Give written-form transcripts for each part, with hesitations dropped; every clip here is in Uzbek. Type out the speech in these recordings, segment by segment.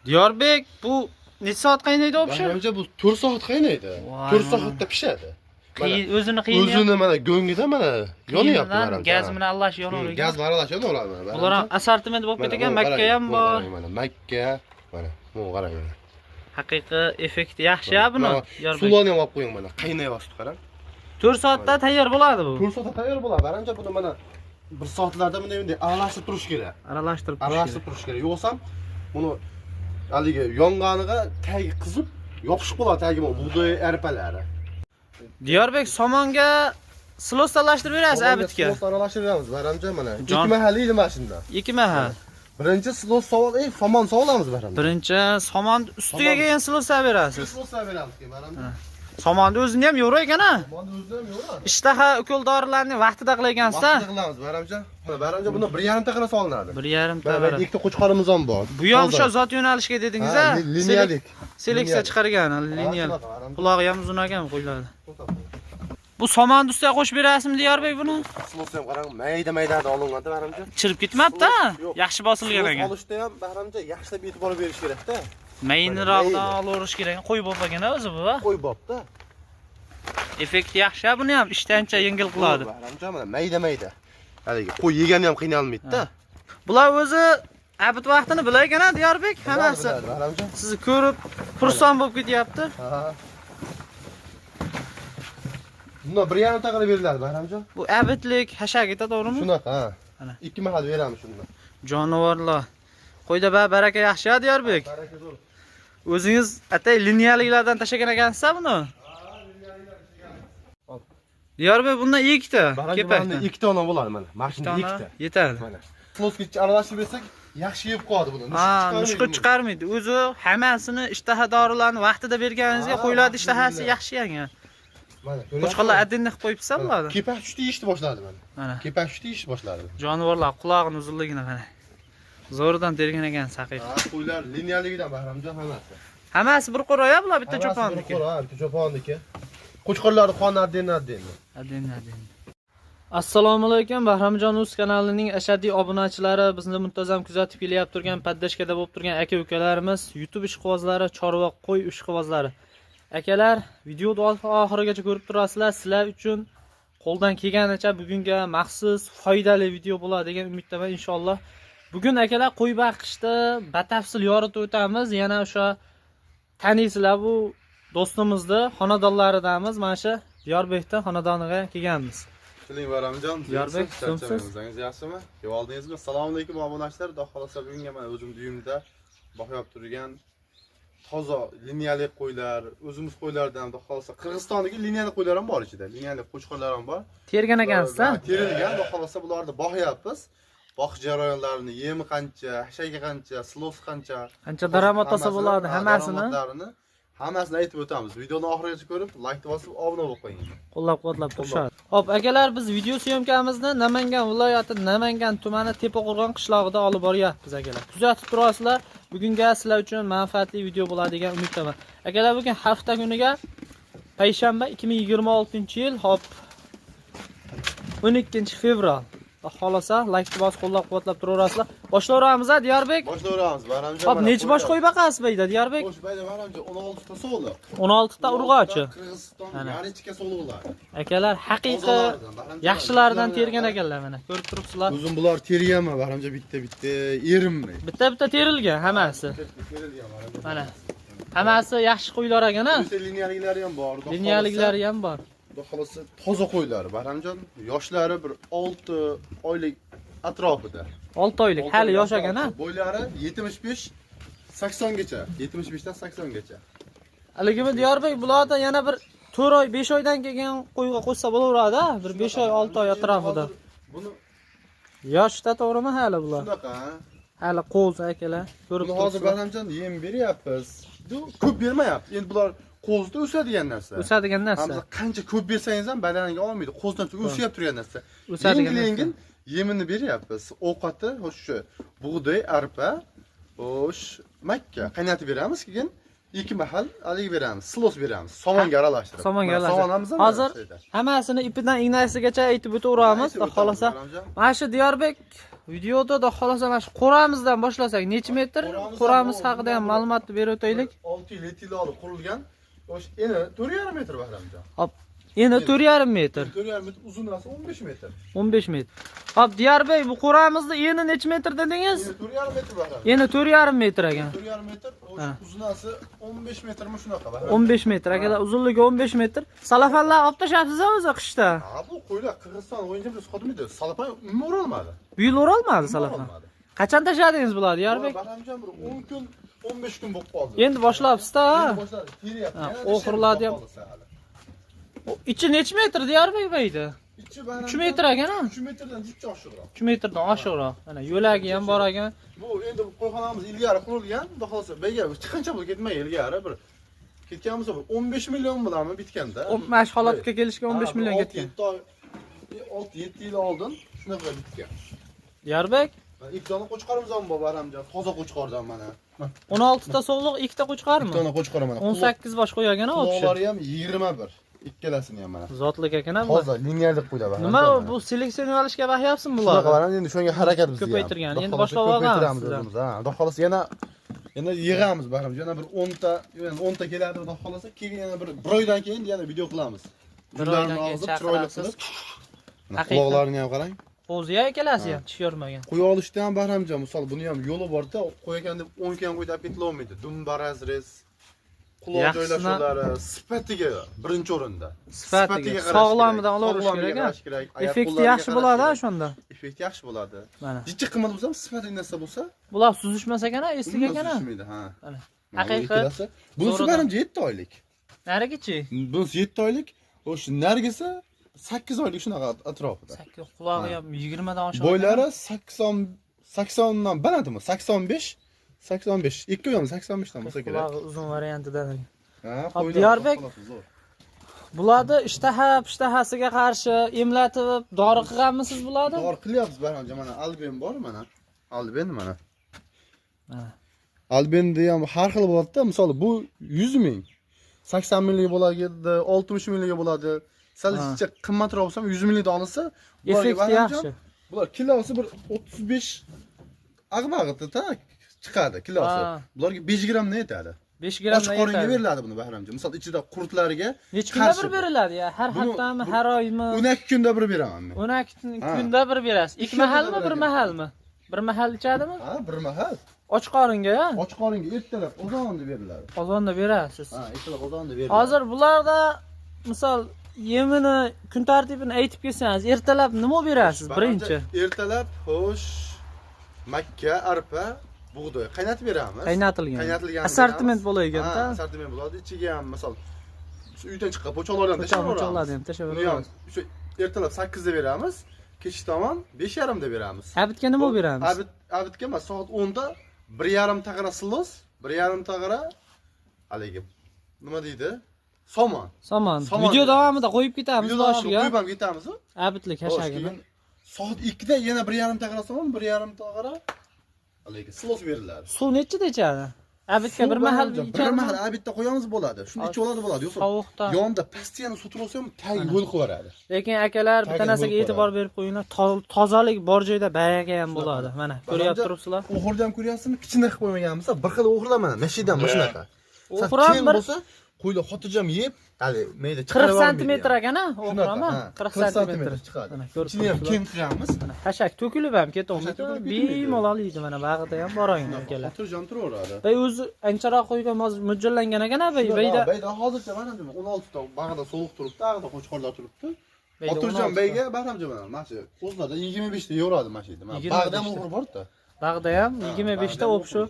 Diyorbek, bu necha soat qaynaydi o pishir? Menimcha bu 4 soat qaynaydi. 4 soatda pishadi. O'zini qiyin. O'zini mana go'ngida mana yonyapti mana. Gaz bilan allash yonavergan. Gaz bilan aralashib yonaveradi mana. Bular ham assortiment bo'lib ketgan, Makka ham bor. Mana Makka, mana bu qarang mana. Haqiqiy effekti yaxshi-ya buni. Suvlarni ham olib qo'ying mana, qaynayapti qarang. 4 soatda tayyor bo'ladi bu. 4 soatda tayyor bo'ladi. Menimcha buni mana 1 soatlarda bunday aralashtirib turish kerak. Aralashtirib turish kerak. Yo'qsa buni haligi yonganiga tagi qizib, yopishib qoladi tagi bug'doy arpalari. Diyorbek, somonga silos aralashtirib berasiz abitga. Silos aralashtiramiz, menimcha mana. 2 mahal edi mana shunda. 2 mahal. Birinchi silos somon sog'lamiz menimcha. Birinchi somon ustiga kelgan silos berasiz. Silos beramiz menimcha. Somonni o'zini ham yo'ra ekan-a? Somonni o'zini ham yo'ra. Ishtaha ukol dorilarni vaqtida qilgansiz-a? Vaqtida qilamiz, menimcha. Menimcha buni 1,5 ta qilib solinadi. 1,5 ta. Mana ikkita qo'chqorimiz ham bor. Bu ham o'sha zot yo'nalishga dedingiz-a? Liniyalik. Seleksiya chiqargan, liniyalik. Qulog'i ham uzun ekan qo'yiladi. Bu somonni ustiga qo'shib berasizmi Diyorbek buni? Silos ham qarang, mayda-mayda olinganda menimcha. Chirib ketmabdi-a? Yaxshi bosilgan ekan. Olishda ham menimcha yaxshilab e'tibor berish kerak-da. Mayinroqdan olaverish kerak. Qo'y bo'lmagan o'zi bu. Qo'y bo'pti. Effekt yaxshi buni ham ishtancha yengil qiladi. Menimcha mana mayda-mayda. Haligi qo'y yegani ham qiynalmaydi-da. Bular o'zi abit vaqtini bilar ekan-a Diyorbek, hammasi. Sizni ko'rib xursand bo'lib ketyapti. Ha. Bunda 1,5 ta qilib beriladi, menimcha. Bu abitlik hashagida to'g'rimi? Shunaqa, ha. 2 mahal beramiz shunda. Jonivorlar. Qo'yda baraka yaxshi-a Diyorbek. Baraka zo'r. O'zingiz atay liniyaliklardan tashagan ekansiz buni? Diyorbek bundan 2 ta kepakda. 2 ta ona bo'ladi mana. Mashina 2 ta. Yetadi. Mana. Flosga aralashtirib bersak, yaxshi yeb qoladi buni. Mushqi chiqarmaydi. O'zi hammasini ishtaha dorilarni vaqtida berganingizga qo'yiladi, ishtahasi yaxshi yangi. Mana. Qo'chqorlar adinni qilib qo'yibsiz bularni. Kepak tushdi yeyishni boshladi mana. Mana. Kepak tushdi yeyishni boshladi. Jonivorlar qulog'ini uzunligini qarang. Zo'rdan tergan ekan haqiqat. Ha, qo'ylar liniyaligidan Bahramjon hammasi. Hammasi bir qo'roya bular bitta cho'ponniki. Ha, bitta cho'ponniki. Qo'chqorlarni qoni adin. Assalomu alaykum, Bahramjon Uz kanalining ashaddiy obunachilari, bizni muntazam kuzatib kelyapti turgan, paddashkada bo'lib turgan aka-ukalarimiz, YouTube ishqibozlari, chorva qo'y ishqibozlari. Akalar, videoni oxirigacha ko'rib turasizlar. Sizlar uchun qo'ldan kelganicha bugunga maxsus foydali video bo'ladi degan umiddaman inshaalloh. Bugun akalar qo'y boqishda batafsil yoritib o'tamiz. Yana o'sha taniysizlar bu do'stimizni xonadonlaridamiz. Mana shu Diyorbekda xonadoniga kelganmiz. Siling Bahramjon, Diyorbek, sizlarimiz yaxshimi? Yo'q oldingizmi? Assalomu alaykum obunachilar. Xudo xolasa bugunga mana o'zim uyimda boqib turgan toza liniyali qo'ylar, o'zimiz qo'ylardan xudo xolasa Qirg'izistondagi liniyali qo'ylar ham bor ichida. Liniyali qo'chqorlar ham bor. Tergan ekansiz-a? Terilgan, xudo xolasa bularni boqyapmiz. Boqish jarayonlarini, yemi qancha, hashagi qancha, silos qancha daromad olsa bo'ladi hammasini aytib o'tamiz. Videoni oxirigacha ko'rib, like bosib, obuna bo'lib qo'ying. Qo'llab-quvvatlab turishadi. Xo'p, akalar, biz video syomkamizni Namangan viloyati Namangan tumani Tepaqo'rg'on qishlog'ida olib boryapmiz akalar. Kuzatib turasizlar. Bugunga sizlar uchun manfaatli video bo'ladi degan umiddaman. Akalar, bugun hafta kuniga payshanba 2026-yil, hop 12-fevral. Xolasa, like bosib qo'llab-quvvatlab turaverasizlar. Boshlayveramiz, Diyorbek. Boshlayveramiz, Bahramjon. Hop, necha bosh qo'y boqasiz bayda, Diyorbek? Bosh bayda Bahramjon 16 ta so'liq. 16 ta urg'ochi. Qirg'iziston yanichka so'liqlar. Akalar, haqiqiy yaxshilardan tergan ekanlar mana. Ko'rib turibsizlar. O'zim bular terganman, Bahramjon bitta erinmay. Bitta terilgan hammasi. Mana. Hammasi yaxshi qo'ylar ekan-a? Liniyaliklari ham bor. Liniyaliklari ham bor. Xudo xolasa toza qo'ylar, Bahramjon. Yoshlari bir 6 oylik atrofida. 6 oylik, hali yosh ekan-a? Bo'ylari 75-80 gacha. 75 dan 80 gacha. Haligimi Diyorbek, bularda yana bir 4 oy, 5 oydan kelgan qo'yga qo'shsa bo'laveradi-a? Bir 5 oy, 6 oy atrofida. Buni yoshda to'g'rimi hali bular? Shunaqa. Hali qo'z akalar. Ko'rib turibsiz. Hozir Bahramjon yem beryapmiz. Ko'p bermayapti. Endi bular qo'zda o'sadigan narsa. O'sadigan narsa. Hamza qancha ko'p bersangiz ham badaniga olmaydi. Qo'zdan o'sib turgan narsa. O'sadigan narsa. Yemini beryapmiz. Ovqati shu bug'doy, arpa, Makka qaynatib beramiz, keyin 2 mahal haligi beramiz, silos beramiz. Somonga aralashtirib. Somonga Mana aralashtirib. somonamiz ham Hozir mana shu yerda. hammasini ipidan ignasigacha aytib o'taveramiz. Xudo xolasa. Mana shu Diyorbek videoda xudo xolasa mana shu qo'ramizdan boshlasak, necha metr? Qo'ramiz haqida ham ma'lumotni berib o'taylik. 6 yil, 7 yil olib qurilgan. O'sha eni 4,5 metr Bahramjon. Hop. Endi 4,5 metr. 4,5 metr, uzunasi 15 metr. 15 metr. Hop, Diyorbek bu qo'ramizni eni necha metr dedingiz? Endi 4,5 metr Bahramjon. Endi 4,5 metr ekan. 4,5 metr, o'sha uzunasi 15 metrmi shunaqa Bahramjon. 15 metr akalar, uzunligi 15 metr. Salafanlar olib tashlabsiz o'zi qishda. Ha, bu qo'ylar Qirg'iziston o'yinchi biz xodimida salafan umuman o'rolmadi. Bu yil o'rolmadi salafan. Qachon tashladingiz bularni, Diyorbek? Bahramjon bir 10 kun, 15 kun bo'lib qoldi. Endi boshlabsiz-da. Endi boshladi, teryapti. Oxirladi ham. İçi necha metr Diyorbek deydi? Ichi 3 metr ekan-a? 3 metrdan jichcha oshiqroq. 3 metrdan oshiqroq. Mana yo'lagi ham bor ekan. Bu endi qo'yxonamiz ilgari qurilgan, xudo xolasa, bega chiqincha bo'lib ketmay ilgari bir ketganmiz 15 million bilanmi bitganda. Mana shu holatga kelishga 15 million ketgan. 6-7 yil oldin shunaqa bitgan. Diyorbek Ikkitani qo'chqorimiz ham bor Bahramjon, toza qo'chqordan mana. 16 ta so'g'liq, 2 ta qo'chqarmi? Ikkitani qo'chqor mana. 18 bosh qo'yagan-a o'pishi. Quloqlari ham 21. Ikkalasini ham mana. Zotlik ekan-a bu. Toza liniyalik qo'ylar bor. Nima bu seleksioner olishga baxyapsizmi bular? Shunaqa mana endi shunga harakat biz. Ko'paytirgan. Endi boshlab olganmiz. Ha, xudo xolasa yana yig'amiz Bahramjon, yana bir 10 ta, yani 10 ta keladi xudo xolasa, keyin yana bir oydan keyin yana video qilamiz. Bir oydan keyin chaqirasiz. Quloqlarini ham qarang. O'ziya ikkalasi ham tish yormagan. Qo'ya olishda ham Bahramjon, misol buni ham yo'li bor-da, qo'yagan deb 10 kun qo'yib ketilolmaydi. Dumbaraz res, quloq joylashuvlari sifatiga birinchi o'rinda. Sifatiga, sog'lomidan olaverish kerak. Effekti yaxshi bo'ladi shunda. Effekt yaxshi bo'ladi. Mana. Jichchi qimmat bo'lsa, sifati narsa bo'lsa, bular suzishmas ekan-a, eslik ekan-a. Suzishmaydi, ha. Mana. Haqiqat. Bunisi Bahramjon 7 oylik. Narigichi? Bunisi 7 oylik, o'sha nargisi 8 oylik shunaqa atrofida. 8 qulog'i ham 20 dan oshiq. Bo'ylari 80 dan balandmi? 85. 85. 2 ham 85 dan bo'lsa kerak. Qulog'i uzun variantidan. Ha, qo'ylar. Diyorbek bularni ishtahasiga qarshi emlatib, dori qilganmisiz bularni? Dori qilyapmiz Bahramjon, mana Alben bor mana. Alben mana. Mana. Alben'da ham har xil bo'ladi-da. Misol bu 100 ming, 80 minglik bo'ladi, 60 minglik bo'ladi. Sal jichcha qimmatroq bo'lsa 100 minglikdan olinsa, effekti yaxshi. Bular kilosi bir 35 ag'bag'ida chiqadi kilosi. Bularga 5 grammdan yetadi. 5 grammdan yetadi. Qo'ringa beriladi buni Bahramjon. Misol ichida qurtlariga necha kunda bir beriladi ya? Har haftami, har oymi? 12 kunda bir beraman men. 12 kunda bir berasiz. 2 mahalmi, 1 mahalmi? 1 mahal ichadimi? Ha, 1 mahal. Och qoringa ya? Och qoringa ertalab ozonda beriladi. Ozonda berasiz. Ha, ertalab ozonda beriladi. Hozir bularda misol yemini, kun tartibini aytib kelsangiz, ertalab nima berasiz birinchi? Ertalab xo'sh makka, arpa, bug'doy qaynatib beramiz. Qaynatilgan. Assortiment bo'layotgan-da. Assortiment bo'ladi. Ichiga ham misol shu uydan chiqqan po'choqlardan tashlab beramiz. O'sha ertalab 8 da beramiz. Kechki tomon 5:30 da beramiz. Abitga nima beramiz? Abitga mas soat 10 da 1,5 tag'ara silos, 1,5 tag'ara haligi nima deydi? Somon. Video davomida qo'yib ketamiz boshiga. Qo'yib ham ketamiz. Abitlik hashagini. Soat 2 da yana 1,5 tag'ara somon, 1,5 tag'ara haligi silos beriladi. Suv nechida ichadi? Abitga bir mahal ichadi. Bir mahal abitda qo'yamiz bo'ladi. Shuni ichib oladi bo'ladi. Yo'q, sovuqda. Yonda pastiyani suv tursa ham tagi yo'l qilaveradi. Lekin akalar bitta narsaga e'tibor berib qo'yinglar. Tozalik bor joyda baraka ham bo'ladi. Mana, ko'ryapti turibsizlar. O'g'irda ham ko'ryapsizmi? Kichkina qilib qo'ymaganmiz. Bir xil o'g'irlar mana, mashidan mashunaqa. O'g'irlar bir bo'lsa, qo'ylar xotirjam yeb, hali mayda 40 sm ekan-a, o'g'irama? 40 sm chiqadi. Mana ko'rib Ichini ham keng qilganmiz. Mana hashak to'kilib ham ketolmaydi. Bemalol yeydi mana bag'ida ham bor ekan akalar. Xotirjam turaveradi. Bey o'zi ancharoq qo'ygan mo'ljallangan ekan-a beyda. Beyda hozircha mana 16 ta bag'ida sovuq turibdi, ag'da qo'chqorlar turibdi. Xotirjam beyga Bahramjon mana shu o'zlarda 25 ta yo'radi mana shu yerda. Bag'da ham o'g'ir bor-da. Bag'da ham 25 ta o'pshu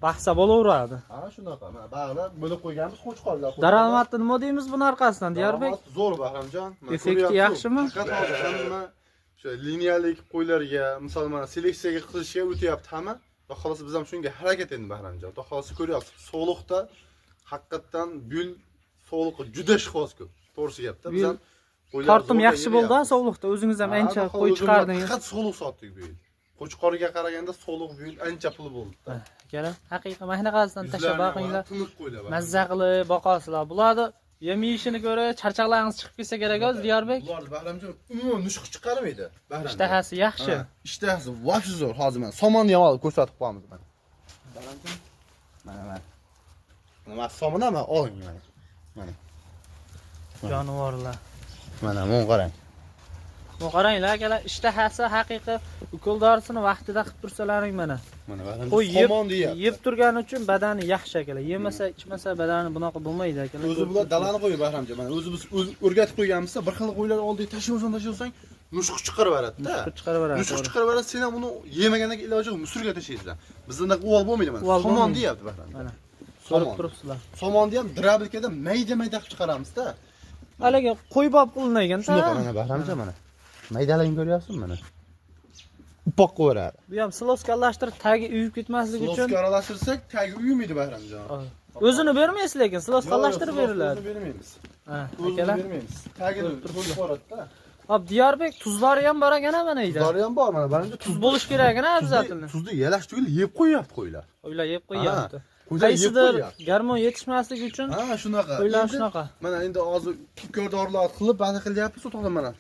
bahsa bo'laveradi. Ha, shunaqa. Mana bag'da bo'lib qo'yganmiz qo'chqorlar. Daromadni nima deymiz buni orqasidan, Diyorbek? Zo'r Bahramjon. Effekti yaxshimi? Faqat hozir hamma o'sha liniyalik qo'ylarga, misol mana seleksiyaga qilishga o'tyapti hamma. Va xolos biz ham shunga harakat endi Bahramjon. Xudo xolos ko'ryapsiz. Sog'liqda haqiqatan gul sog'liqqa juda shifosi ko'p. To'g'risi gapda. Biz ham tortim yaxshi bo'ldi sog'liqda. O'zingiz ham ancha qo'y chiqardingiz. Faqat sog'liq sotdik bu yil. Qo'chqorga qaraganda sog'liq bu yil ancha pul bo'ldi. akalar. Haqiqiy mahna qilsam tashlab boqinglar. Tiniq qo'ylar. Mazza qilib boqasizlar. Bularni yem yeyishini ko'ra charchoqlaringiz chiqib ketsa kerak o'z Diyorbek. Bularni Bahramjon umuman nushq chiqarmaydi. Bahramjon. Ishtahasi yaxshi. Ishtahasi vobshe zo'r. Hozir men somonni ham olib ko'rsatib qo'yamiz mana. Bahramjon. Mana. Mana somonni ham oling mana. Mana. Jonivorlar. Mana men qarang. Bu qaranglar akalar, ishtahasi haqiqiy ukoldorisini vaqtida qilib tursalaring mana. Mana Bahramjon Qo'y somon deyapti. yeb turgani uchun badani yaxshi akalar. Yemasa, ichmasa badani bunaqa bo'lmaydi akalar. O'zi bular dalani qo'yib Bahramjon. Mana o'zimiz o'rgatib qo'yganmiz, bir xil qo'ylar oldiga tashlashsang, nushq chiqarib beradi-da. Chiqarib beradi. Nushq chiqarib beradi, sen ham uni yemagandan keyin iloji yo'q, musurga tashlaysan. Bizda uvol bo'lmaydi mana. Somon deyapti Bahramjon. Mana. Ko'rib turibsizlar. Somonni ham drabilkada mayda-mayda qilib chiqaramiz-da. Haliga qo'y bob qilingan-da. Shunaqa mana Bahramjon mana. Maydalarni ko'ryapsizmi mana? Upoq qo'yaradi. Bu ham siloskallashtirib tagi uyib ketmasligi uchun. Siloska aralashtirsak tagi uymaydi Bahramjon. O'zini bermaysiz lekin siloskallashtirib beriladi. O'zini bermaymiz. Ha, O'zini akalar. bermaymiz. Tagini bo'lib boradi-da. Hop, Diyorbek tuzlari ham bor ekan mana uyda. Tuzlari ham bor mana. Bahramjon Tuz bo'lish kerak ekan obязательно. Tuzni yalash tugul yeb qo'yapti qo'ylar. O'ylar yeb qo'yapti. Qo'ylar yeb Qaysidir qo'yapti. garmon yetishmasligi uchun Ha, shunaqa. qo'ylar Endi shunaqa. Mana endi hozir ko'rdorlar qilib bani qilyapmiz, to'g'ri mana.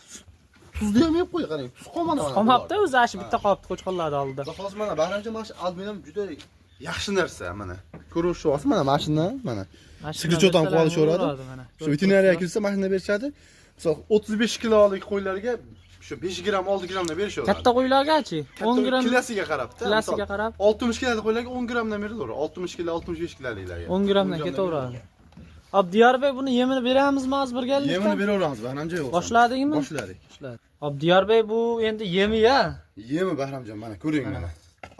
Tuzni ham yeb qo'y, qarang. Tuz qolmadi mana. Qolmabdi o'zi ashi bitta qolibdi qo'chqonlarni oldida. Hozir mana Bahramjon mana shu albinom juda yaxshi narsa mana. Ko'rishyapsiz mana mashina mana. Sigichotam qolishaveradi. Shu veterinariyaga kirsa mashina berishadi. Misol 35 kilolik qo'ylarga shu 5 gram, 6 gramdan berishadi. Katta qo'ylargachi 10 gram kilosiga qarab-da. kilosiga qarab 60 kilolik qo'ylarga 10 gramdan berilaveradi. 60 kilo, 65 kiloliklarga. 10 gramdan ketaveradi. Hop, Diyorbek buni yemini beramizmi hozir birgalikda? Yemini beraveramiz, Bahramjon yo'q. Boshladingmi? Boshladik. Hop, Diyorbek bu endi yemi-ya. Yemi Bahramjon mana ko'ring mana.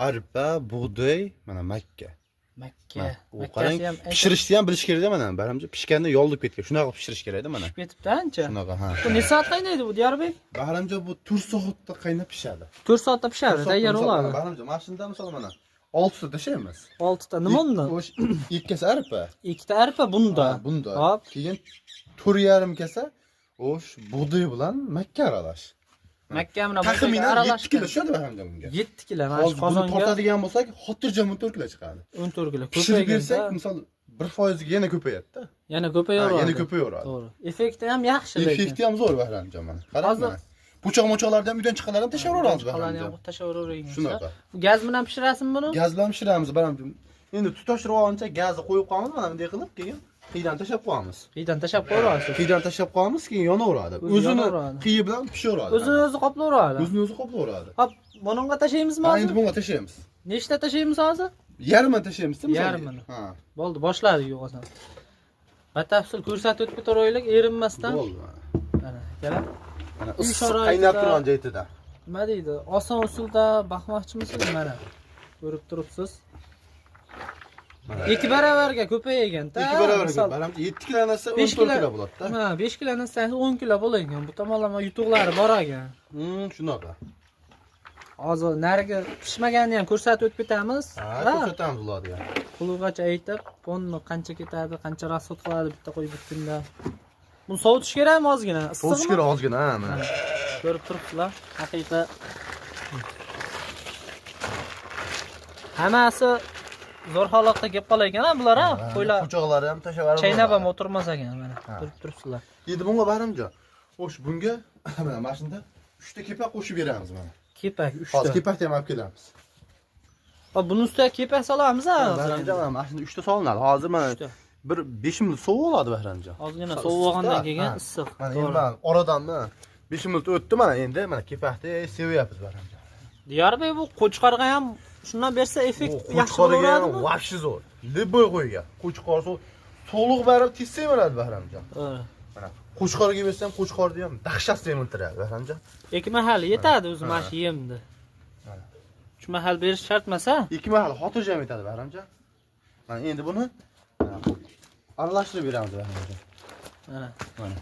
Arpa, bug'doy, mana makka. Makka. U qarang, pishirishni ham bilish kerak-da mana. Bahramjon pishganda yollib ketgan. Shunaqa pishirish kerak-da mana. Ketibdi ancha. Shunaqa, ha. Bu ne soat qaynaydi bu Diyorbek? Bahramjon bu 4 soatda qaynab pishadi. 4 soatda pishadi, tayyor bo'ladi. Bahramjon mana shunda misol mana 6 ta tashlaymiz. 6 ta nima undan? Ikkasi arpa. 2 ta arpa bunda. Bunda. Hop. Keyin 4,5 kasa o'sh bug'doy bilan makka aralash. Makka bilan taxminan 7 kilo tushadi Bahramjon bunga. 7 kilo. Mana shu qozonga tortadigan bo'lsak, xotirjam 14 kilo chiqadi. 14 kilo. Pishirib bersak, misol 1% ga yana ko'payadi-da. Yana ko'payaveradi. Yana ko'payaveradi. To'g'ri. Effekti ham yaxshi lekin. Effekti ham zo'r Bahramjon mana. Qarang mana. Puchoq-mochoqlarni ham uydan chiqqanlarni ham tashlaveramiz Bahramjon. Tashlaveravering. Shunaqa. Gaz bilan pishirasizmi buni? Gaz bilan pishiramiz Bahramjon. Endi tutashtirib olguncha gazni qo'yib qo'yamiz mana bunday qilib, keyin qiydan tashlab qo'yamiz. Qiydan tashlab qo'yasiz. Qiydan tashlab qo'yamiz, keyin yonaveradi. O'zini qiyi bilan pishaveradi. O'zini o'zi qoplayveradi. O'zini o'zi qoplayveradi. Hop, bunga tashlaymizmi Ha, hozir? endi bunga tashlaymiz. Nechta tashlaymiz hozir? Yarmini tashlaymiz, misol. Yarmini. Ha. Bo'ldi, boshladik yo'qolsa. Batafsil ko'rsatib o'tib ketaveraylik, erinmasdan. Bo'ldi. Mana, akalar. Mana Uy issiq sharoitida- qaynab turgan joyida. Nima deydi? Oson usulda baqmoqchimisiz? Mana. Ko'rib turibsiz. Mana. 2 baravarga ko'paygan-da. 2 barobar Bahramjon 7 kilo narsa 14 kilo bo'ladi-da. Ha, 5 kilo narsa 10 kilo bo'lgan. Bu tomonlama yutuqlari bor ekan. Shunaqa. Hozir nariga pishmaganini ham ko'rsatib o'tib ketamiz. Ha, ko'rsatamiz ularga. Qulug'gacha aytib, ponni qancha ketadi, qancha rasxod qiladi bitta qo'y bir kunda. Buni sovutish kerakmi ozgina? So'z kerak ozgina, ha, mana. Ko'rib turibsizlar, haqiqiy. Hammasi zo'r holatda kelib qolaykan-a bular, ha? Qo'ylar Puchoqlari ham tashlab chaynab ham o'tirmas ekan mana. Ko'rib turibsizlar. Endi bunga Bahramjon. Xo'sh, bunga mana mashina 3 ta kepak qo'shib beramiz mana. Kepak 3 Hozir ta. kepakni ham olib kelamiz. Hop, buni ustiga kepak solamiz, ha? Bahramjon mana mashina 3 ta solinadi. Hozir mana bir 5 minut sovuq oladi Bahramjon. Ozgina sovugandan keyin issiq. Mana endi mana oradan mana 5 minut o'tdi mana endi mana kepakni sevyapmiz Bahramjon. Diyorbek bu qo'chqorga ham shundan bersa effekt yaxshi Qo'chqorga ham bo'ladimi? vobshe zo'r. Liboy qo'yga. Qo'chqor sovuq barib tez semiradi Bahramjon. Mana qo'chqorga bersam qo'chqorni ham dahshat semirtiradi Bahramjon. 2 mahal yetadi o'zi mana shu yemni. 3 mahal berish shart emas-a? 2 mahal xotirjam yetadi Bahramjon. Mana endi buni aralashtirib beramiz Bahramjon. Mana.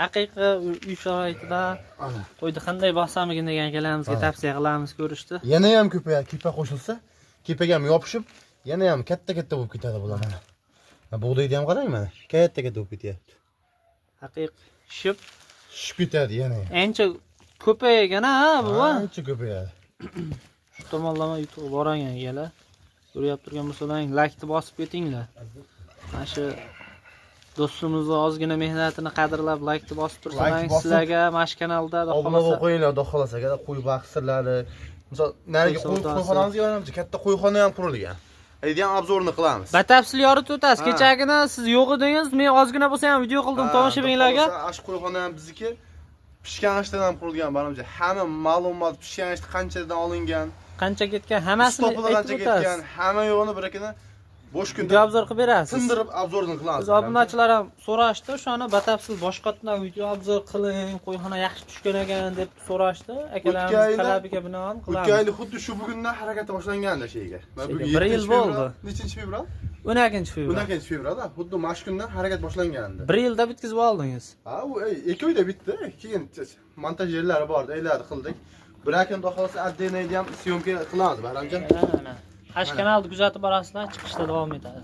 Haqiqiy uy sharoitida qo'yni qanday boqsamikin degan akalarimizga tavsiya qilamiz ko'rishdi. Yana ham ko'payadi, kepak qo'shilsa, kepak ham yopishib, yana ham katta-katta bo'lib ketadi bular mana. Bug'doyni ham qarang mana, katta-katta bo'lib ketyapti. Haqiqiy shib ketadi yana. ancha ko'paygan-a bu. Ancha ko'payadi. Shu tomonlama yutuq boragan egalar. Ko'ryap turgan bo'lsalaring, like-ni bosib ketinglar. Mana shu do'stimizni ozgina mehnatini qadrlab like-ni bosib tursangiz, sizlarga mana shu kanalda obuna bo'lib qo'yinglar, xudo xolasa, agar qo'y baqsirlari. Misol, nariga qo'yxonamizga mana katta qo'yxona ham qurilgan. Aydigan obzorni qilamiz. Batafsil yoritib o'tasiz. Kechagina siz yo'q edingiz, men ozgina bo'lsa ham video qildim tomoshabinlarga. Ash qo'yxona ham bizniki pishgan ishdan ham qurilgan, barcha hamma ma'lumot pishgan ish qanchadan olingan, Qancha ketgan, hammasini aytib o'tasiz. Hamma yo'g'ini bir-ikkina bo'sh kunda Video obzor qilib berasiz. sindirib obzorni qilamiz. Biz obunachilar ham so'rashdi, o'shani batafsil boshqatdan video obzor qiling, qo'yxona yaxshi tushgan ekan deb so'rashdi. Akalarimiz talabiga binoan qilamiz. 2 oylik xuddi shu bugundan harakati boshlanganda sheyga. Bugun 1 yil bo'ldi. Nechinchi fevral? 12-fevral. 12-fevralda xuddi mana shu kundan harakat boshlangandi. 1 yilda bitkizib oldingiz. Ha, u 2 oyda bitdi. Keyin montaj yerlari bor, aylarni qildik. Birakin xohlasa отдельный ham syomka qilamiz, Bahramjon. Mana. Hash kanalni kuzatib borasizlar, chiqishda davom etadi.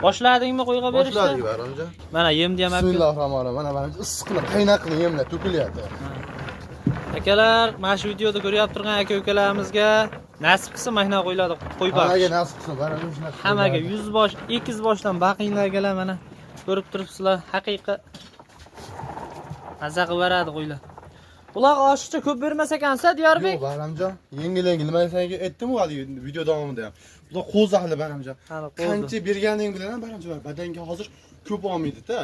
Boshladingmi qo'yga berishni? Boshladik, Bahramjon. Mana yemni ham olib. Bismillahirrohmanirrohim. Mana Bahramjon issiqni qaynoq qilib yemlar to'kilyapti. Akalar, mana shu videoda ko'ryap turgan aka-ukalarimizga nasib qilsa mahna qo'yiladi, qo'y boq. Hammaga nasib qilsin, Bahramjon shunaqa. Hammaga 100 bosh, 200 boshdan baqinglargalar mana ko'rib turibsizlar, haqiqiy mazza qilib beradi qo'ylar. Ular oshiqcha ko'p bermas ekansa, Diyorbek. Yo'q, Bahramjon, yengil-yengil nima senga aytdim hali video davomida ham. Ular qo'zahli, Bahramjon. Qancha berganing bilan ham Bahramjon badanga hozir ko'p olmaydi-da.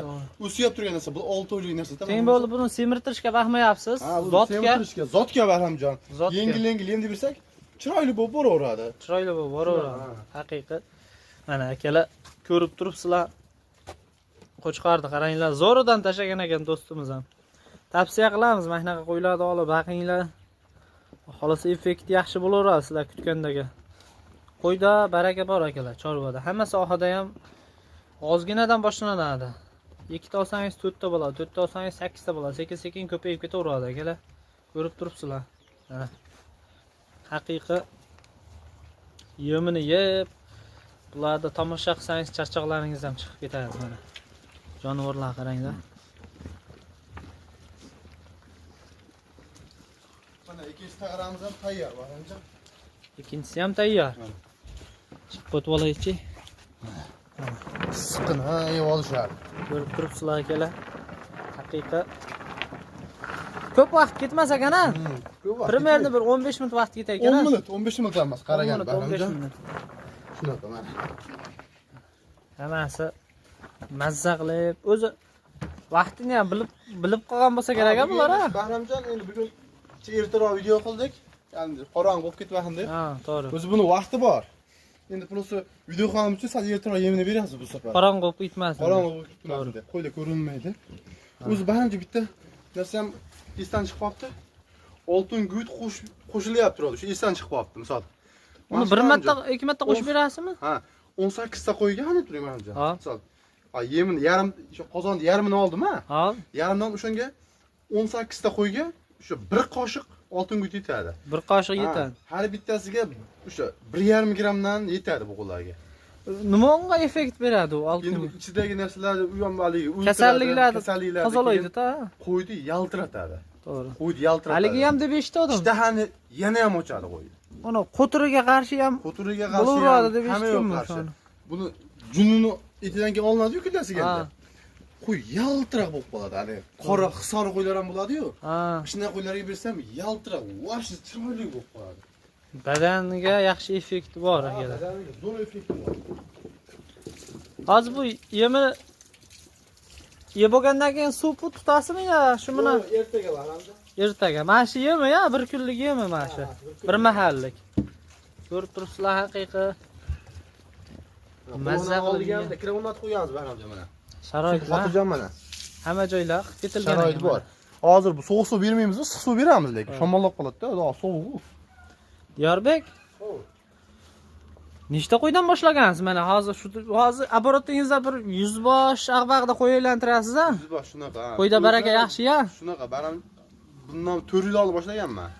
O'siyap turgan narsa, bu 6 oylik narsa-da. Keyin bo'ldi buni semirtirishga baxmayapsiz. Zotga Bahramjon. Yengil-yengil yem deb bersak, chiroyli bo'lib boraveradi. Chiroyli bo'lib boraveradi. Haqiqiy. Mana akalar ko'rib turibsizlar. Qo'chqarni qaranglar, zo'ridan tashagan ekan do'stimiz ham. Tavsiya qilamiz, mahnaqa qo'yiladi olib baqinglar. Xolos effekt yaxshi bo'laveradi sizlar kutgandagi. Qo'yda baraka bor akalar, chorvada. Hamma sohada ham ozginadan boshlanadi. 2 ta olsangiz 4 ta bo'ladi, 4 ta olsangiz 8 ta bo'ladi. Sekin-sekin ko'payib ketaveradi akalar. Ko'rib turibsizlar. Haqiqiy yemini yeb, bularda tomosha qilsangiz charchoqlaringiz ham chiqib ketadi mana. Jonivorlar qaranglar. Mana ikkinchi tag'aramiz ham tayyor, Bahramjon. Ikkinchisi ham tayyor. Chiqib o'tib olaychi. Issiqni ha, yeb olishadi. Ko'rib turibsizlar akalar. Haqiqiy ko'p vaqt ketmas ekan-a? Primerni bir 15 minut vaqt ketar ekan. 10 minut, 15 minut emas, qaragan Bahramjon. 15 minut. Shunaqa mana. Hammasi mazza qilib, o'zi vaqtini ham bilib qolgan bo'lsa kerak-a bular, ha? Bahramjon, endi bugun ertaroq video qildik. Ya'ni qorong'i bo'lib ketmasin deb. Ha, to'g'ri. O'zi buni vaqti bor. Endi просто video qilganim uchun sal ertaroq yemini berasiz bu safar. Qorong'i bo'lib ketmasin. Qorong'i bo'lib ketmasin deb. Qo'yda ko'rinmaydi. O'zi Bahramjon bitta narsa ham esdan chiqib qolibdi. Oltin guyt qo'shilyapti turadi. Shu esdan chiqib qolibdi, misol. Uni bir marta, ikki marta qo'shib berasizmi? Ha, 18 ta qo'yga qanday turing Bahramjon? Ha. Misol. Ha, yemini yarim, shu qozonni yarmini oldim, ha? Ha. Yarimdan o'shanga 18 ta qo'yga o'sha bir qoshiq oltin guyt yetadi. Bir qoshiq yetadi. Har bittasiga o'sha 1,5 grammdan yetadi bu qo'llarga. Nima unga effekt beradi u oltin? Endi ichidagi narsalar u ham haligi kasalliklarni tozalaydi-da. Qo'yni yaltiratadi. To'g'ri. Qo'yni yaltiratadi. Haligi ham deb eshitdim. Ishtahani yana ham ochadi qo'yni. Uni qo'tiriga qarshi ham Qo'tiriga qarshi bo'laveradi deb hamma yo'q eshitdim qarshi. shuni. Buni junini etidan keyin olinadi-yu kundasiga endi. Qo'y yaltiroq bo'lib qoladi. Hali qora hisor qo'ylar ham bo'ladi-yu. Ha. Shunday qo'ylarga bersam yaltiroq, vosh chiroyli bo'lib qoladi. Badaniga yaxshi effekti bor akalar. Badaniga zo'r effekti bor. Hozir bu yemi yeb bo'lgandan keyin suv tutasizmi yo shu mana Ertaga Bahramjon. ertaga? Mana shu yemi ya, bir kunlik yemi mana shu. Bir mahallik. Ko'rib turibsizlar haqiqiy. Mazza qilgan. Mikrofonda qo'yamiz Bahramjon mana. Sharoit bor. Xotirjam mana. Hamma joylar ketilgan. Sharoit bor. Hozir bu sovuq suv bermaymiz, issiq suv beramiz lekin. Shamollab qoladi-da, sovuq. Diyorbek, nechta qo'ydan boshlagansiz? Mana hozir aparatingizda bir 100 bosh ag'baqda qo'y aylantirasiz-a? 100 bosh shunaqa. Qo'yda baraka yaxshi-ya. Shunaqa, baram bundan 4 yil oldin boshlaganman.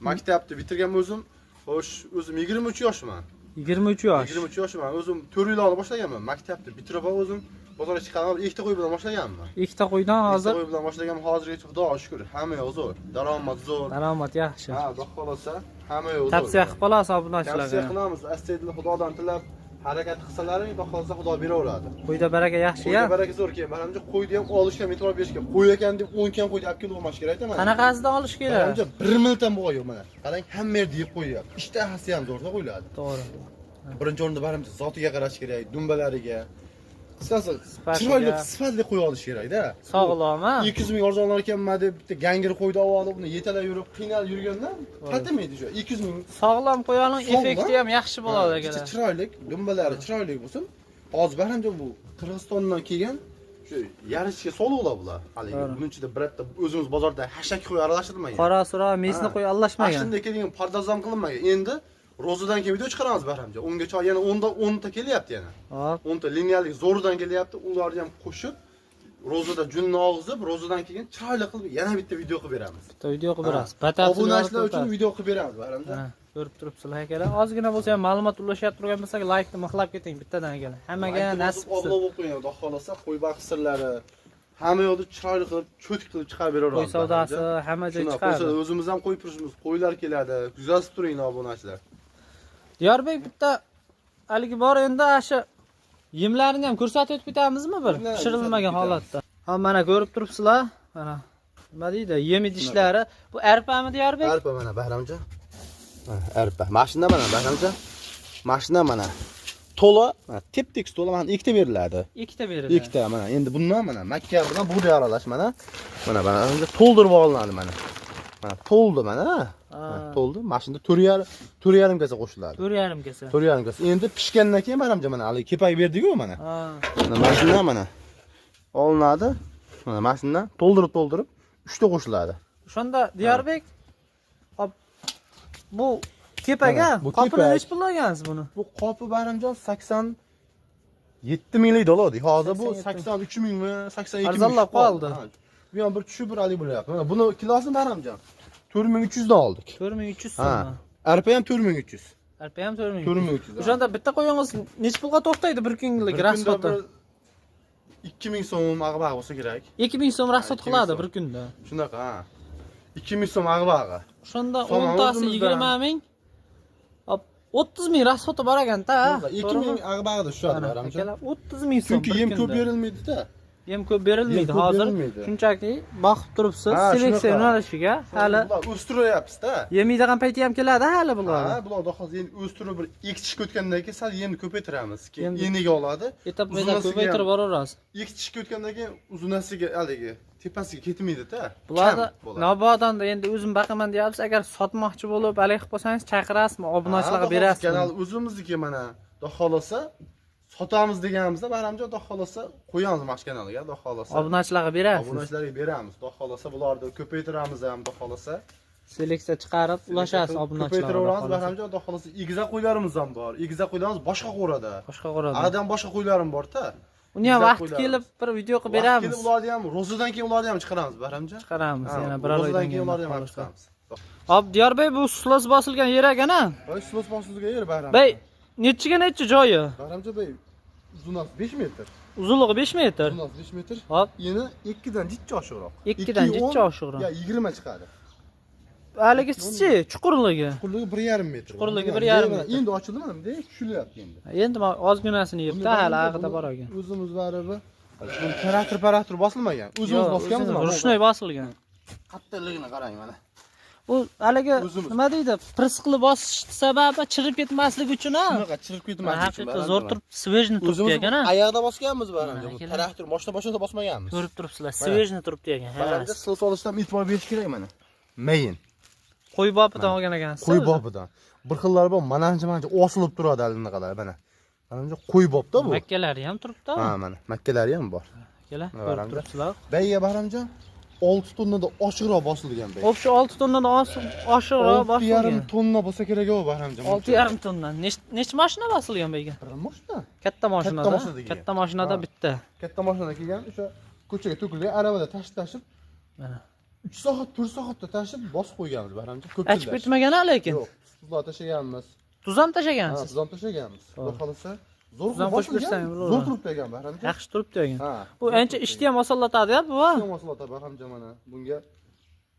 Maktabni bitirgan o'zim, xo'sh, o'zim 23 yoshman. 23 yosh. 23 yoshman. O'zim 4 yil oldin boshlaganman. Maktabni bitirib o'zim bozorga chiqqanman, ikkita qo'y bilan boshlaganman. Ikkita qo'ydan Hozir hozir qo'y bilan boshlagan, hozirgacha Xudoga shukr, hamma yo'q zo'r. Daromad zo'r. daromad yaxshi. Ha, xudo xolasa, hamma yo'q zo'r. Tavsiya qilib qolasiz obunachilarga. Tavsiya qilamiz, astag'firullah, Xudodan tilab harakat qilsalaring, xudo xolasa Xudo beraveradi. Qo'yda baraka yaxshi Qo'yga ya. baraka zo'r keyin. Manimcha qo'yni ham olishga e'tibor berish kerak. Qo'y ekan deb 10 kan qo'yni olib kelib olmash kerak mana. Qanaqasidan olish kerak? Manimcha 1 minut ham bo'lgan yo'q mana. Qarang, hamma yerda yeb qo'yyapti. Ishtahasi ham zo'rda qo'yiladi. To'g'ri. Birinchi o'rinda manimcha zotiga qarash kerak, dumbalariga. Qisqasi, Sifatiga. chiroyli, sifatli qo'y olish kerak-da. Sog'lom, ha? 200 ming arzonlar ekanman deb bitta gangir qo'yni olib, uni yetalab yurib, qiynalib yurgandan qatmaydi shu. 200 ming Sog'lom qo'yaling, Sog'lom. effekti ham yaxshi bo'ladi ichi akalar. chiroyli, dumbalari chiroyli bo'lsin. Hozir barhamja bu Qirg'izistondan kelgan shu yarishga soluqlar bular. Haligi buning ichida bitta o'zimiz bozorda hashak qo'y aralashtirmagan. Qora sura, mesni qo'y aralashmagan. Shunday kelgan pardozam qilinmagan. Endi ro'zadan keyin video chiqaramiz barhamja. Ungacha yana 10 ta kelyapti yana. Hop. 10 ta liniyalik zo'ridan kelyapti. Ularni ham qo'shib ro'zada junni og'zib, ro'zadan keyin chiroyli qilib yana bitta video qilib beramiz. Bitta video qilib berasiz. Batafsil Obunachilar uchun video qilib beramiz barhamja. Ha, ko'rib turibsizlar akalar. Ozgina bo'lsa ham ma'lumot ulashib turgan bo'lsak, like-ni mixlab keting bittadan akalar. Hammaga nasib qilsin. Oblo bo'lib qo'ying, xudo xolasa, qo'y baqish sirlari hamma yoqda chiroyli qilib, cho'tik qilib chiqarib beraveramiz. Qo'y savdosi hamma joyga chiqadi. O'zimiz ham qo'y turishimiz, qo'ylar keladi. Kuzatib turing obunachilar. Diyorbek bitta haligi bor endi shu yemlarini ham ko'rsatib o'tib ketamizmi bir pishirilmagan holatda. Ha, mana ko'rib turibsizlar. Mana nima deydi? Yem idishlari. Bu arpami Diyorbek? Arpa mana Bahramjon. Mana arpa. Mashina mana Bahramjon. Mashina mana. To'la, tep-tekis to'la mana ikkita beriladi. Ikkita beriladi. Ikkita mana. Endi bundan mana makka bilan bug'doy aralash mana. Mana to'ldirib olinadi mana. Mana to'ldi mana. To'ldi. Mashina 4,5 kasa qo'shiladi. 4,5 kasa. 4,5 kasa. Endi pishgandan keyin Bahramjon mana hali kepak berdik-ku mana. Ha. Mana mashina mana olinadi. Mana mashinadan to'ldirib 3 ta qo'shiladi. O'shanda Diyorbek hop bu kepaga Bu qopini kepak. nech pul olgansiz buni? Bu qopi Bahramjon 87 minglik doladi. Hozir bu 87. 83 mingmi, 82 ming. Arzonlab qoldi. Bu ham bir tushib bir ali bo'lyapti. Mana buni kilosini Bahramjon 4300 dan oldik. 4300 Ha. so'm. Arpa ham 4300. Arpa ham 4300. 4300. O'shanda bitta qo'yingiz nech pulga to'xtaydi bir kunlik rasxoti? 2000 so'm ag'baq bo'lsa kerak. 2000 so'm rasxot 2000 qiladi so'm. bir kunda. Shunaqa, ha. 2000 so'm ag'baqi. O'shanda So'm 10 tasi o'zimizdan. 20 ming. Hop 30 ming rasxoti bor ekan-da. 2000 ag'baqida tushadi Bahramjon. Akalar 30 ming so'm. Chunki yem ko'p berilmaydi-da. Yem ko'p berilmaydi Yem ko'p hozir. berilmaydi. Shunchaki boqib turibsiz, Ha, seleksiya shunaqa. yo'nalishiga hali o'stiryapsiz-da. yemaydigan payti ham keladi hali bular. Ha, bularni hozir endi o'stirib bir ekitishga o'tgandan keyin sal yemni ko'paytiramiz. Keyin Endi- eniga oladi. Etap Uzunasiga ko'paytirib boraverasiz. Ekitishga o'tgandan keyin uzunasiga haligi tepasiga ketmaydi-da. Bularni Kam bo'ladi. nobodonda endi o'zim baqaman deyapsiz, agar sotmoqchi bo'lib haligi qilib qolsangiz chaqirasizmi, obunachilarga Ha, berasizmi? Kanal o'zimizniki mana. Xudo xolasa sotamiz deganimizda Bahramjon xudo xolasa qo'yamiz mana shu kanalga, xudo xolasa. Obunachilarga berasiz. Obunachilarga beramiz. Xudo xolasa bularni ko'paytiramiz ham, xudo xolasa. Seleksiya chiqarib ulashasiz obunachilarga. Ko'paytiraveramiz Bahramjon, xudo xolasa. Igza qo'ylarimiz ham bor. Igza qo'ylarimiz boshqa qo'rada. Boshqa qo'radi. Aradan boshqa qo'ylarim bor-da. Uni ham igza vaqt qo'ylarimiz. kelib bir video qilib Vaqt beramiz. kelib ularni ham ro'zadan keyin ularni ham chiqaramiz Bahramjon. Chiqaramiz Ha, yana bir ro'zadan oydan keyin ularni ham keyin. chiqaramiz. Hop, Diyorbek bu slos bosilgan yer ekan-a? Voy slos boshsizga yer Bahramjon. Bey, nechiga nechi joyi? Bahramjon bey, uzunasi 5 metr. Uzunligi 5 metr. Uzunasi 5 metr. Hop, Yeni 2 dan jichcha oshiqroq. 2 dan jichcha oshiqroq. Ya 20 chiqadi. Haligisi chuqurligi. Chuqurligi 1,5 metr. Chuqurligi 1,5 metr. Endi ochildi mana bunday tushilyapti endi. Endi men ozginasini yebdi, hali ag'ida bor ekan. O'zimiz baribir. Buni traktor bosilmagan. O'zimiz bosganmiz mana. Rushnoy bosilgan. Qattiqligini qarang mana. U haligi O'zimiz. nima deydi? Pirsqli bosish sababi chirib ketmasligi uchun-a? Shunaqa chirib ketmaslik uchun. Haqiqatda zo'r turib, svejni turibdi ekan-a? Oyoqda bosganmiz baribir. Bu Kelar. traktor boshida bosmaganmiz. Ko'rib turibsizlar, svejni turibdi ekan. Baribir sil solishdan e'tibor berish kerak mana. Mayin. Qo'y bopidan olgan ekansiz. Qo'y bobidan. Bir xillari bor, manancha osilib turadi allaqalar mana. Manancha qo'y bobda bu. Makkalari ham turibdi. Ha, mana makkalari ham bor. Kelar, Mana ko'rib Bahramjon. turibsizlar. Bayga Bahramjon 6 tonnada oshiqroq bosilgan bay. Hop shu 6 tonnadan oshiqroq 6,5 bosilgan. tonna bo'lsa kerak o Bahramjon. 6,5 tonna. Nech mashina bosilgan bayga? Bir mashina. Katta mashinada. mashinada kelgan. Katta mashinada Ha. bitta. Katta mashina kelgan, o'sha ko'chaga to'kilgan arabada tashib Mana. 3 soat, 4 soatda tashib bosib qo'yganmiz Bahramjon. Ko'p Achib bitmagan lekin. Yo'q, tuzlar tashaganmiz. Tuz ham Ha, tashagansiz. tuzam tashaganmiz. Xudo xolasa, zo'r Sizdan qo'shib bersang bo'laveradi. zo'r turibdi ekan Bahramjon. Yaxshi turibdi ekan. Ha. Bu ancha ishni ham osonlatadi-ya bu. Mahsulotlar Bahramjon mana bunga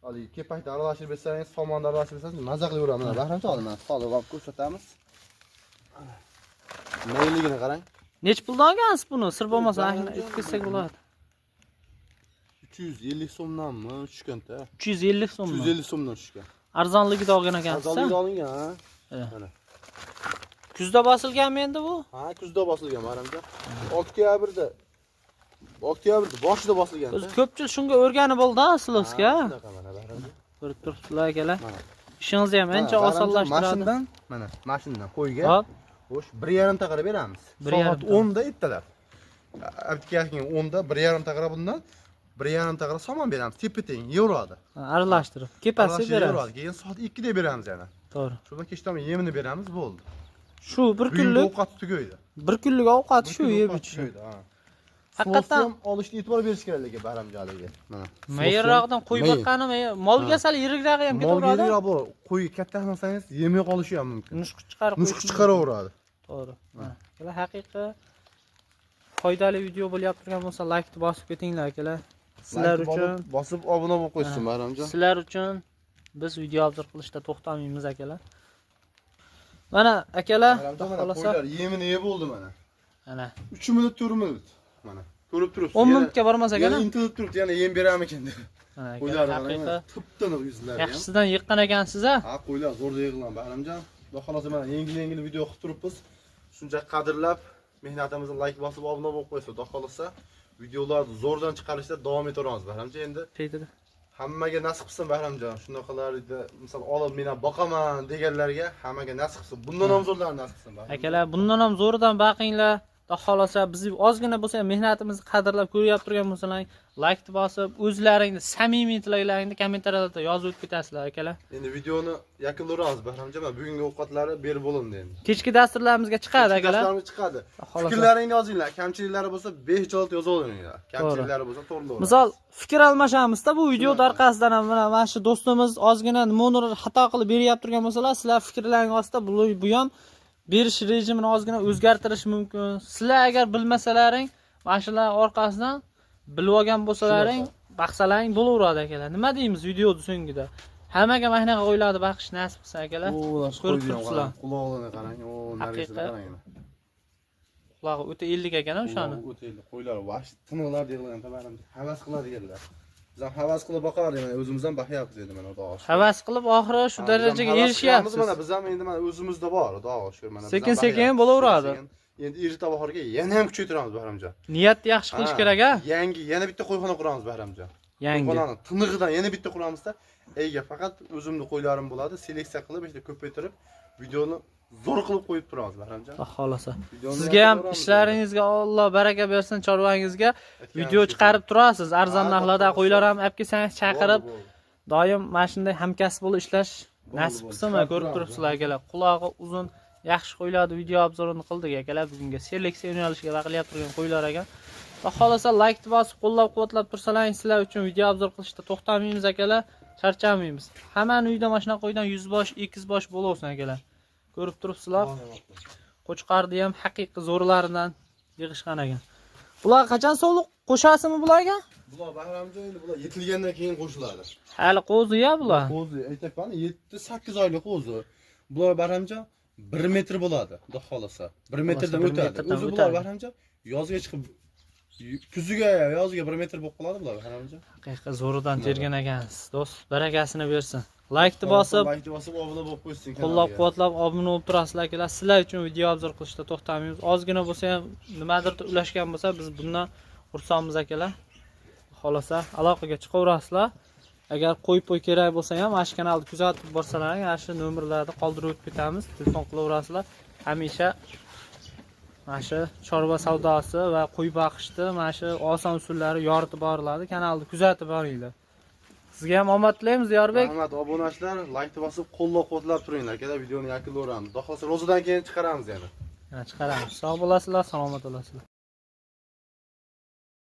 haligi kepakda aralashtirib bersangiz, somonda aralashtirib bersangiz maza qilaveradi mana Bahramjon. Hozir mana solib olib ko'rsatamiz. Mayligini qarang. Nech puldan olgansiz buni? Sir bo'lmasa, aytib ketsak bo'ladi. 350 so'mdanmi tushganda? 350 so'mdan. 350 so'mdan tushgan. Arzonligida olgan ekansiz. Arzonligida olingan, ha? Mana. Kuzda bosilganmi endi bu? Ha, kuzda bosilgan Bahramjon. Oktyabrda boshida bosilgan. Biz ko'pchilik shunga o'rganib bo'ldi-a, Silovska. Shunaqa mana Bahramjon. Ko'rib turibsizlar akalar. Mana. Ishingizni ham ancha osonlashtiradi. Mashindan qo'yga Hop, xo'sh 1,5 ta qarab beramiz. 1,5 Soat ta. 10 da ertalab. Abdikasning 10 da 1,5 ta qarab bundan 1,5 ta qarab somon beramiz. Tepeteng yevroda. aralashtirib. Kepasi beramiz. Keyin soat 2 da beramiz yana. To'g'ri. Shunda kechdan yemini beramiz, bo'ldi. Shu bir Kunlik kunlik, ovqat tugaydi. bir kunlik ovqat shu yeb ichish. Haqiqatan olishni e'tibor berish kerakligi Bahramjonlarga. Mana. mayroqdan qo'y boqqani, molga sal yirikrog'i ham ketaveradi. Molga bu qo'y katta qilsangiz yemay qolishi ham mumkin. Nushqi chiqarib Nushqi chiqaraveradi. To'g'ri. Bular haqiqiy foydali video bo'lyapti turgan bo'lsa, like bosib ketinglar akalar. Sizlar uchun bosib obuna bo'lib qo'ysin Bahramjon. Sizlar uchun biz video obzor qilishda to'xtamaymiz akalar. Mana akalar, xohlasa qo'ylar yemini yeb bo'ldi mana. Mana 3 minut 4 minut. Mana ko'rib turibsiz. 10 minutga bormas Yana akalar. intilib turibdi, yana yem beramikin deb. Mana Qo'ylar haqiqiy tip-tiniq yuzlari ham. yaxshisidan yiqqan ekansiz a? Ha, qo'ylar zo'rda yig'ilgan Bahramjon. Xudo xolasa mana yengil video qilib turibmiz. Shuncha qadrlab mehnatimizni like bosib obuna bo'lib qo'ysa, xudo xolasa videolarni zo'rdan chiqarishda davom etaveramiz Bahramjon. Endi Deydi. hammaga nasib qilsin Bahramjon. Shunaqalarda misol olib men ham boqaman deganlarga hammaga nasib qilsin. Bundan ham zo'rlarni nasib qilsin Bahramjon. Akalar, bundan ham zo'ridan baqinglar. Xudo xolasa bizni ozgina bo'lsa ham mehnatimizni qadrlab ko'ryapti turgan bo'lsalaring, like bosib, o'zlaringni samimiy tilaklaringni kommentariyalarda yozib o'tib ketasizlar akalar. Endi videoni yakunlaymiz Bahramjon. Bugungi ovqatlari berib bo'lindi endi. Kechki dasturlarimizga chiqadi akalar. Dasturlarimiz chiqadi. Xohlasa. Fikrlaringni yozinglar. Kamchiliklari bo'lsa bejavob yozaveringlar. Kamchiliklari bo'lsa to'g'rilayveradi. Misol fikr almashamizda bu video orqasidan ham mana shu do'stimiz ozgina nimadir xato qilib beryapti turgan bo'lsalar, sizlar fikrlaringiz ostida bu ham berish rejimini ozgina o'zgartirish mumkin. Sizlar agar bilmasalaring, mana shular orqasidan bilib olgan bo'lsalaring, baqsalaring bo'laveradi akalar. Nima deymiz videoning so'ngida? Hammaga mana shunaqa o'ylarni baqish nasib qilsa akalar. Ko'rib turibsizlar. Quloqini qarang, o narisini qarang. Qulog'i o'ta ellik ekan o'shani. O'ta ellik. Qo'ylar vash tiniqlar yig'ilgan tabaram. Havas qiladiganlar. Biz ham havas qilib boqardik, mana o'zimiz ham baxyapmiz endi mana xudo shukr. Havas qilib oxiri shu darajaga erishyapmiz. Mana biz ham endi mana o'zimizda bor, xudo shukr mana. Sekin-sekin bo'laveradi. Endi erta bahorga yana ham kuchaytiramiz Bahramjon. Niyatni yaxshi qilish kerak a? Yangi yana bitta qo'yxona quramiz Bahramjon. Yangi. Qo'yxonani tinig'idan yana bitta quramizda, eyga faqat o'zimni qo'ylarim bo'ladi, seleksiya qilib, işte ko'paytirib, videoni zo'r qilib qo'yib turamiz Bahramjon. Xohlasa. Sizga ham ishlaringizga Alloh baraka bersin, chorvangizga video chiqarib turasiz. Arzon narxlarda qo'ylar ham olib kelsangiz chaqirib, doim mana shunday hamkasb bo'lib ishlash nasib qilsin. Ko'rib turibsizlar akalar. Qulog'i uzun, yaxshi qo'ylarni video obzorini qildik akalar. Bugunga seleksiya yo'nalishiga qilyapti turgan qo'ylar ekan. Xohlasa like bosib, qo'llab-quvvatlab tursalaring, sizlar uchun video obzor qilishda to'xtamaymiz akalar. Charchamaymiz. Hammani uyda mashina qo'ydan 100 bosh, 200 bosh bo'laversin akalar. Ko'rib turibsizlar. Qo'chqarni ham haqiqiy zo'rlaridan yig'ishgan ekan. Bular qachon sovliq qo'shasizmi bularga? Bular Bahramjon endi bular yetilgandan keyin qo'shiladi. Hali qo'zi-ya bular. Qo'zi, aytayapman, 7-8 oylik qo'zi. Bular Bahramjon 1 metr bo'ladi, xudo xolasa. 1 metrdan o'tadi. O'zi bular Bahramjon yozga chiqib kuziga yozga 1 metr bo'lib qoladi bular Bahramjon. Haqiqiy zo'ridan tergan ekansiz. Do'st, barakasini bersin. Like bosib, obuna bo'lib qo'ysin. qo'llab-quvvatlab obuna bo'lib turasizlar akalar. Sizlar uchun video obzor qilishda to'xtamaymiz. Ozgina bo'lsa ham nimadir ulashgan bo'lsa, biz bundan xursandmiz akalar. Xolasa aloqaga chiqaverasizlar. Agar qo'y kerak bo'lsa ham mana shu kanalni kuzatib borsalaring, mana shu nomerlarni qoldirib o'tib ketamiz. Telefon qilaverasizlar. Hamisha mana shu chorva savdosi va qo'y boqishda mana shu oson usullari yoritib boriladi. Kanalni kuzatib boringlar. Sizga ham omad tilaymiz, Diyorbek. Rahmat, obunachilar, like bosib, qo'llab-quvvatlab turinglar. Akalar videoni yakunlayveramiz. Xudo xolasa ro'zadan keyin chiqaramiz yana. Chiqaramiz. Sog' bo'lasizlar, salomat bo'lasizlar.